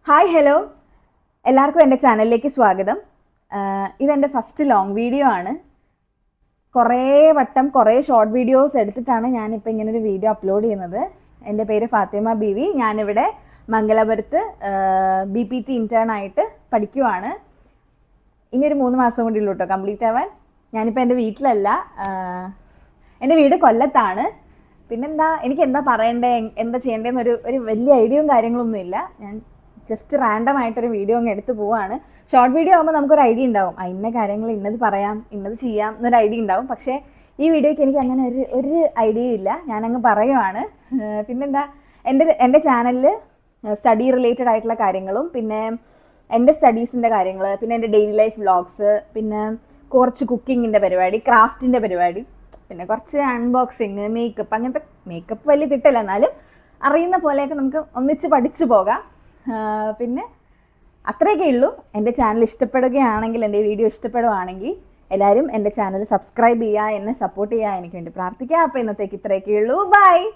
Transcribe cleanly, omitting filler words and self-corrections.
Hi hello എല്ലാവർക്കും എൻ്റെ ചാനലിലേക്ക് സ്വാഗതം. ഇതെൻ്റെ ഫസ്റ്റ് ലോങ് വീഡിയോ ആണ്. കുറേ വട്ടം കുറേ ഷോർട്ട് വീഡിയോസ് എടുത്തിട്ടാണ് ഞാനിപ്പോൾ ഇങ്ങനൊരു വീഡിയോ അപ്ലോഡ് ചെയ്യുന്നത്. എൻ്റെ പേര് ഫാത്തിമ ബീവി. ഞാനിവിടെ മംഗലാപുരത്ത് BPT ഇൻറ്റേൺ ആയിട്ട് പഠിക്കുവാണ്. ഇനിയൊരു 3 മാസം കൂടി ഉള്ളൂ കേട്ടോ കംപ്ലീറ്റ് ആവാൻ. ഞാനിപ്പോൾ എൻ്റെ വീട്ടിലല്ല, എൻ്റെ വീട് കൊല്ലത്താണ്. പിന്നെന്താ, എനിക്ക് എന്താ പറയണ്ടേ, എന്താ ചെയ്യേണ്ടതെന്നൊരു വലിയ ഐഡിയയും കാര്യങ്ങളൊന്നും ഇല്ല. ഞാൻ ജസ്റ്റ് റാൻഡം ആയിട്ടൊരു വീഡിയോ അങ്ങ് എടുത്ത് പോവാണ്. ഷോർട്ട് വീഡിയോ ആകുമ്പോൾ നമുക്കൊരു ഐഡിയ ഉണ്ടാവും, ഇന്ന കാര്യങ്ങൾ ഇന്നത് പറയാം, ഇന്നത് ചെയ്യാം എന്നൊരു ഐഡിയ ഉണ്ടാവും. പക്ഷേ ഈ വീഡിയോയ്ക്ക് എനിക്ക് അങ്ങനെ ഒരു ഐഡിയ ഇല്ല, ഞാനങ്ങ് പറയുവാണ്. പിന്നെന്താ, എൻ്റെ ചാനലിൽ സ്റ്റഡി റിലേറ്റഡ് ആയിട്ടുള്ള കാര്യങ്ങളും പിന്നെ എൻ്റെ സ്റ്റഡീസിൻ്റെ കാര്യങ്ങൾ, പിന്നെ എൻ്റെ ഡെയിലി ലൈഫ് വ്ളോഗ്സ്, പിന്നെ കുറച്ച് കുക്കിങ്ങിൻ്റെ പരിപാടി, ക്രാഫ്റ്റിൻ്റെ പരിപാടി, പിന്നെ കുറച്ച് അൺബോക്സിങ്, മേക്കപ്പ്, അങ്ങനത്തെ മേക്കപ്പ് വലിയ തിട്ടല്ല, എന്നാലും അറിയുന്ന പോലെയൊക്കെ നമുക്ക് ഒന്നിച്ച് പഠിച്ചു പോകാം. പിന്നെ അത്രയൊക്കെ ഉള്ളൂ. എൻ്റെ ചാനൽ ഇഷ്ടപ്പെടുകയാണെങ്കിൽ, എൻ്റെ വീഡിയോ ഇഷ്ടപ്പെടുകയാണെങ്കിൽ എല്ലാവരും എൻ്റെ ചാനൽ സബ്സ്ക്രൈബ് ചെയ്യുക, എന്നെ സപ്പോർട്ട് ചെയ്യുക, എനിക്ക് വേണ്ടി പ്രാർത്ഥിക്കുക. അപ്പോൾ ഇന്നത്തേക്ക് ഇത്രയൊക്കെ ഉള്ളൂ. ബൈ.